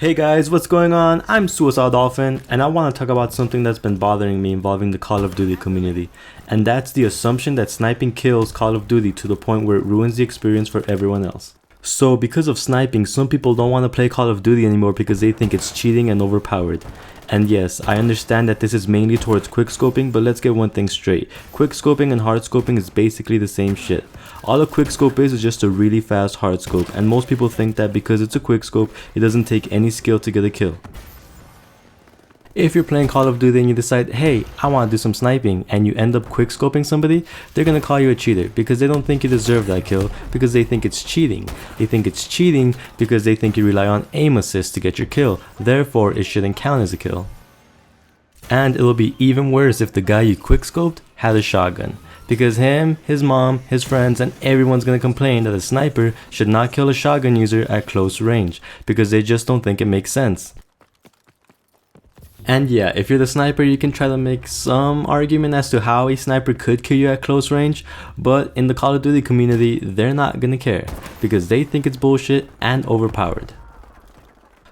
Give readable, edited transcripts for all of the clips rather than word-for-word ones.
Hey guys, what's going on? I'm Suicide Dolphin, and I want to talk about something that's been bothering me involving the Call of Duty community, and that's the assumption that sniping kills Call of Duty to the point where it ruins the experience for everyone else. So because of sniping, some people don't want to play Call of Duty anymore because they think it's cheating and overpowered. And yes, I understand that this is mainly towards quickscoping, but let's get one thing straight. Quickscoping and hardscoping is basically the same shit. All a quickscope is just a really fast hardscope, and most people think that because it's a quickscope, it doesn't take any skill to get a kill. If you're playing Call of Duty and you decide, hey, I want to do some sniping, and you end up quickscoping somebody, they're gonna call you a cheater because they don't think you deserve that kill because they think it's cheating. They think it's cheating because they think you rely on aim assist to get your kill, therefore it shouldn't count as a kill. And it'll be even worse if the guy you quickscoped had a shotgun, because him, his mom, his friends, and everyone's gonna complain that a sniper should not kill a shotgun user at close range because they just don't think it makes sense. And yeah, if you're the sniper, you can try to make some argument as to how a sniper could kill you at close range, but in the Call of Duty community, they're not gonna care because they think it's bullshit and overpowered.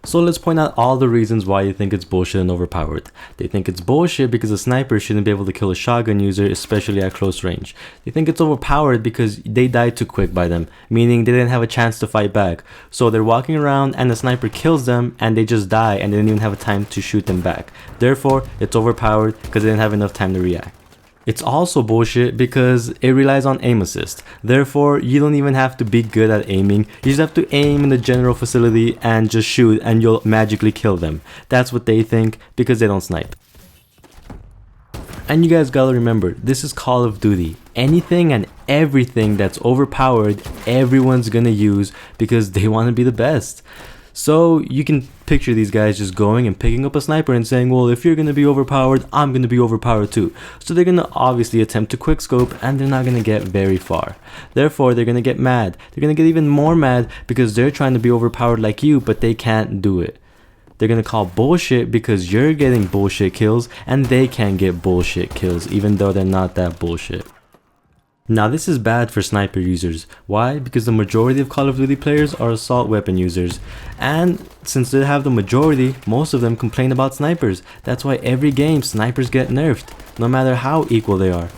So let's point out all the reasons why you think it's bullshit and overpowered. They think it's bullshit because a sniper shouldn't be able to kill a shotgun user, especially at close range. They think it's overpowered because they died too quick by them, meaning they didn't have a chance to fight back. So they're walking around and the sniper kills them and they just die and they didn't even have a time to shoot them back. Therefore, it's overpowered because they didn't have enough time to react. It's also bullshit because it relies on aim assist. Therefore, you don't even have to be good at aiming. You just have to aim in the general facility and just shoot and you'll magically kill them. That's what they think because they don't snipe. And you guys gotta remember, this is Call of Duty. Anything and everything that's overpowered, everyone's gonna use because they want to be the best. So you can picture these guys just going and picking up a sniper and saying, well, if you're going to be overpowered, I'm going to be overpowered too. So they're going to obviously attempt to quickscope and they're not going to get very far. Therefore, they're going to get mad. They're going to get even more mad because they're trying to be overpowered like you, but they can't do it. They're going to call bullshit because you're getting bullshit kills and they can't get bullshit kills even though they're not that bullshit. Now this is bad for sniper users. Why? Because the majority of Call of Duty players are assault weapon users. And since they have the majority, most of them complain about snipers. That's why every game snipers get nerfed, no matter how equal they are.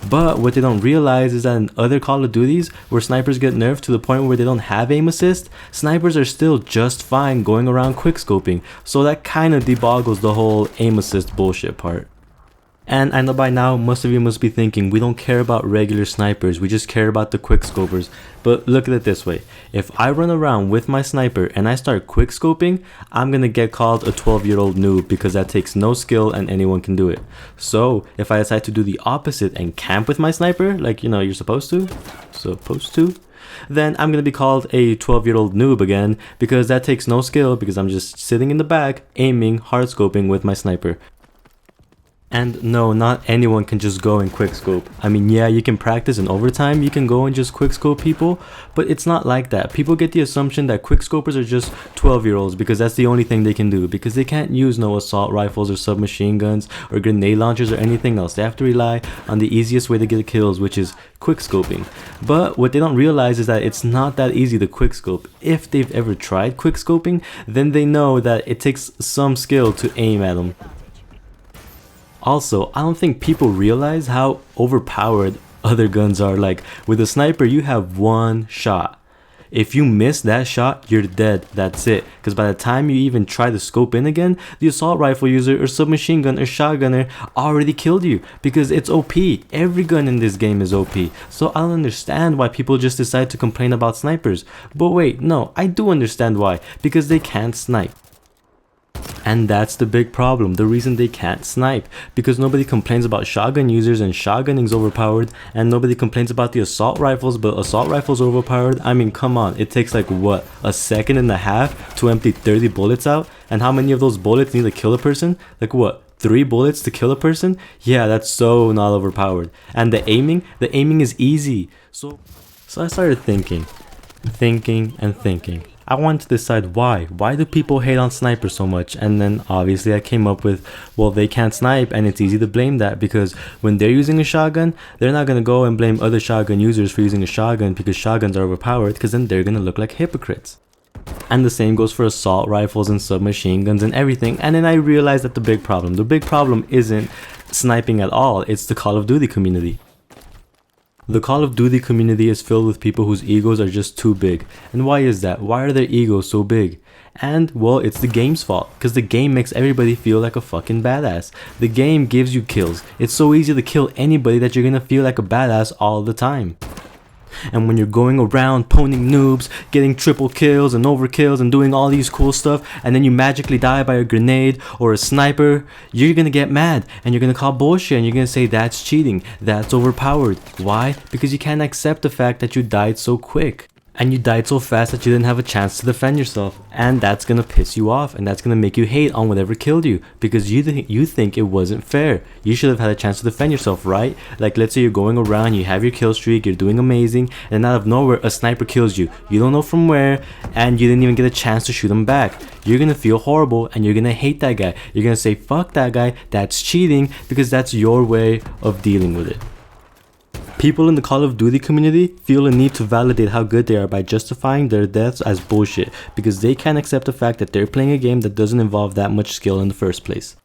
But what they don't realize is that in other Call of Duties, where snipers get nerfed to the point where they don't have aim assist, snipers are still just fine going around quickscoping. So that kind of deboggles the whole aim assist bullshit part. And I know by now most of you must be thinking, we don't care about regular snipers, we just care about the quickscopers. But look at it this way, if I run around with my sniper and I start quickscoping, I'm gonna get called a 12-year-old noob because that takes no skill and anyone can do it. So if I decide to do the opposite and camp with my sniper, like you're supposed to, then I'm gonna be called a 12-year-old noob again because that takes no skill because I'm just sitting in the back aiming, hardscoping with my sniper. And no, not anyone can just go and quickscope. I mean, yeah, you can practice in overtime, you can go and just quickscope people, but it's not like that. People get the assumption that quickscopers are just 12-year-olds because that's the only thing they can do, because they can't use no assault rifles or submachine guns or grenade launchers or anything else. They have to rely on the easiest way to get kills, which is quickscoping. But what they don't realize is that it's not that easy to quickscope. If they've ever tried quickscoping, then they know that it takes some skill to aim at them. Also, I don't think people realize how overpowered other guns are. Like, with a sniper, you have one shot. If you miss that shot, you're dead. That's it. Because by the time you even try to scope in again, the assault rifle user or submachine gun or shotgunner already killed you. Because it's OP. Every gun in this game is OP. So I don't understand why people just decide to complain about snipers. But wait, no, I do understand why. Because they can't snipe. And that's the big problem, the reason they can't snipe, because nobody complains about shotgun users and shotgunning's overpowered, and nobody complains about the assault rifles, but assault rifles are overpowered. I mean, come on, it takes like what, a second and a half to empty 30 bullets out, and how many of those bullets need to kill a person? Like what, 3 bullets to kill a person? Yeah, that's so not overpowered. And the aiming is easy. So I started thinking. I wanted to decide why. Why do people hate on snipers so much? And then obviously I came up with, well, they can't snipe and it's easy to blame that because when they're using a shotgun, they're not going to go and blame other shotgun users for using a shotgun because shotguns are overpowered, because then they're going to look like hypocrites. And the same goes for assault rifles and submachine guns and everything. And then I realized that the big problem isn't sniping at all, it's the Call of Duty community. The Call of Duty community is filled with people whose egos are just too big. And why is that? Why are their egos so big? And, well, it's the game's fault, because the game makes everybody feel like a fucking badass. The game gives you kills. It's so easy to kill anybody that you're gonna feel like a badass all the time. And when you're going around poning noobs, getting triple kills and overkills and doing all these cool stuff, and then you magically die by a grenade or a sniper, you're gonna get mad and you're gonna call bullshit and you're gonna say that's cheating, that's overpowered. Why? Because you can't accept the fact that you died so quick. And you died so fast that you didn't have a chance to defend yourself, and that's gonna piss you off, and that's gonna make you hate on whatever killed you, because you think it wasn't fair. You should have had a chance to defend yourself, right? Like, let's say you're going around, you have your kill streak, you're doing amazing, and out of nowhere a sniper kills you. You don't know from where, and you didn't even get a chance to shoot him back. You're gonna feel horrible, and you're gonna hate that guy. You're gonna say fuck that guy, that's cheating, because that's your way of dealing with it. People in the Call of Duty community feel a need to validate how good they are by justifying their deaths as bullshit, because they can't accept the fact that they're playing a game that doesn't involve that much skill in the first place.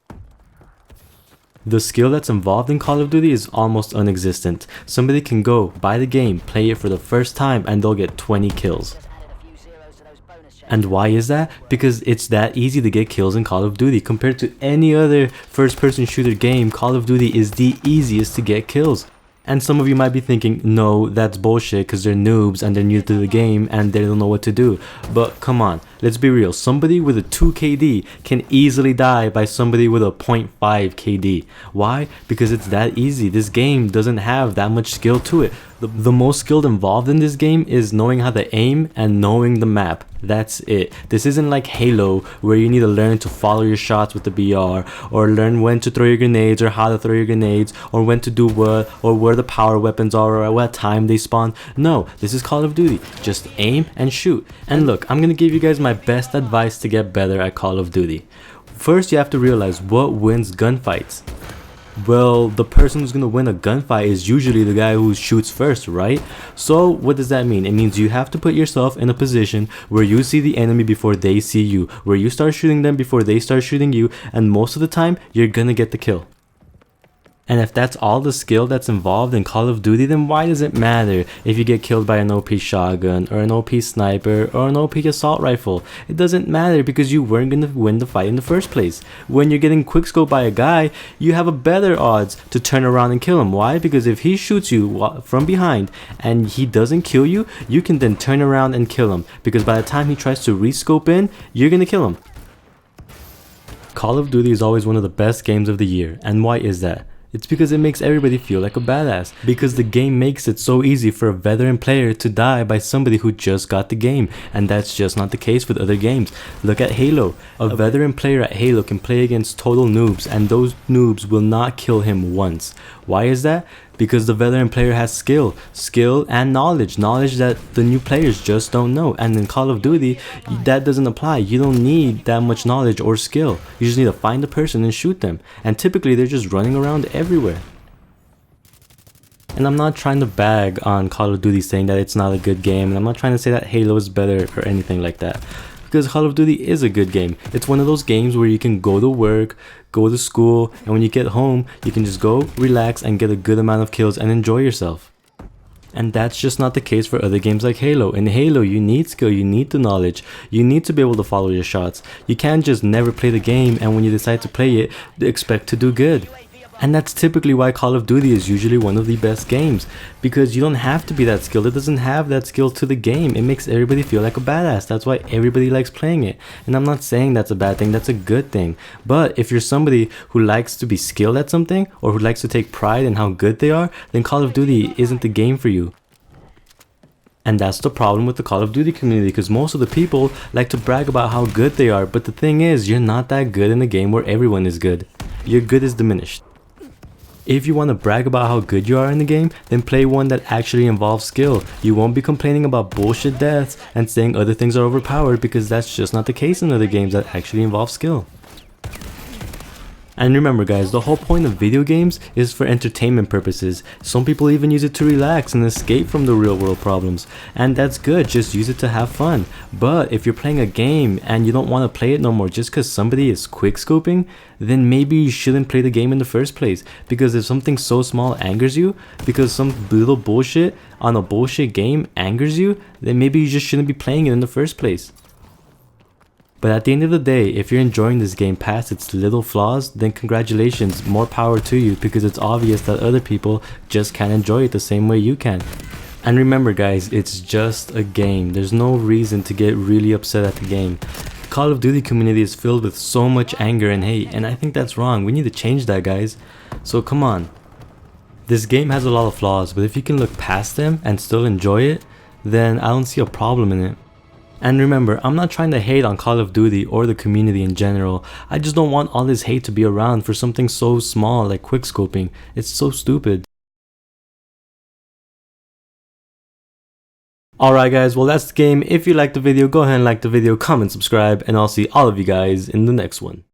The skill that's involved in Call of Duty is almost non-existent. Somebody can go, buy the game, play it for the first time, and they'll get 20 kills. And why is that? Because it's that easy to get kills in Call of Duty. Compared to any other first-person shooter game, Call of Duty is the easiest to get kills. And some of you might be thinking, no, that's bullshit because they're noobs and they're new to the game and they don't know what to do. But come on, let's be real. Somebody with a 2 KD can easily die by somebody with a 0.5 KD. Why? Because it's that easy. This game doesn't have that much skill to it. The most skilled involved in this game is knowing how to aim and knowing the map. That's it. This isn't like Halo where you need to learn to follow your shots with the BR, or learn when to throw your grenades or how to throw your grenades, or when to do what, or where the power weapons are, or at what time they spawn. No, this is Call of Duty. Just aim and shoot. And look, I'm gonna give you guys my best advice to get better at Call of Duty. First, you have to realize what wins gunfights. Well, the person who's gonna win a gunfight is usually the guy who shoots first, right? So what does that mean? It means you have to put yourself in a position where you see the enemy before they see you, where you start shooting them before they start shooting you, and most of the time you're gonna get the kill. And if that's all the skill that's involved in Call of Duty, then why does it matter if you get killed by an OP shotgun, or an OP sniper, or an OP assault rifle? It doesn't matter because you weren't going to win the fight in the first place. When you're getting quickscoped by a guy, you have a better odds to turn around and kill him. Why? Because if he shoots you from behind and he doesn't kill you, you can then turn around and kill him. Because by the time he tries to rescope in, you're going to kill him. Call of Duty is always one of the best games of the year. And why is that? It's because it makes everybody feel like a badass. Because the game makes it so easy for a veteran player to die by somebody who just got the game. And that's just not the case with other games. Look at Halo. A veteran player at Halo can play against total noobs, and those noobs will not kill him once. Why is that? Because the veteran player has skill and knowledge that the new players just don't know. And in Call of Duty, that doesn't apply. You don't need that much knowledge or skill. You just need to find the person and shoot them. And typically they're just running around everywhere. And I'm not trying to bag on Call of Duty saying that it's not a good game, and I'm not trying to say that Halo is better or anything like that. Because Call of Duty is a good game. It's one of those games where you can go to work, go to school, and when you get home, you can just go, relax, and get a good amount of kills and enjoy yourself. And that's just not the case for other games like Halo. In Halo, you need skill, you need the knowledge, you need to be able to follow your shots. You can't just never play the game, and when you decide to play it, expect to do good. And that's typically why Call of Duty is usually one of the best games, because you don't have to be that skilled. It doesn't have that skill to the game. It makes everybody feel like a badass. That's why everybody likes playing it. And I'm not saying that's a bad thing, that's a good thing. But if you're somebody who likes to be skilled at something, or who likes to take pride in how good they are, then Call of Duty isn't the game for you. And that's the problem with the Call of Duty community, because most of the people like to brag about how good they are, but the thing is, you're not that good in a game where everyone is good. Your good is diminished. If you want to brag about how good you are in the game, then play one that actually involves skill. You won't be complaining about bullshit deaths and saying other things are overpowered, because that's just not the case in other games that actually involve skill. And remember guys, the whole point of video games is for entertainment purposes. Some people even use it to relax and escape from the real world problems. And that's good, just use it to have fun. But if you're playing a game and you don't want to play it no more just because somebody is quickscoping, then maybe you shouldn't play the game in the first place. Because if something so small angers you, because some little bullshit on a bullshit game angers you, then maybe you just shouldn't be playing it in the first place. But at the end of the day, if you're enjoying this game past its little flaws, then congratulations, more power to you, because it's obvious that other people just can't enjoy it the same way you can. And remember guys, it's just a game. There's no reason to get really upset at the game. Call of Duty community is filled with so much anger and hate, and I think that's wrong. We need to change that, guys. So come on. This game has a lot of flaws, but if you can look past them and still enjoy it, then I don't see a problem in it. And remember, I'm not trying to hate on Call of Duty or the community in general. I just don't want all this hate to be around for something so small like quickscoping. It's so stupid. Alright guys, well that's the game. If you liked the video, go ahead and like the video, comment, subscribe, and I'll see all of you guys in the next one.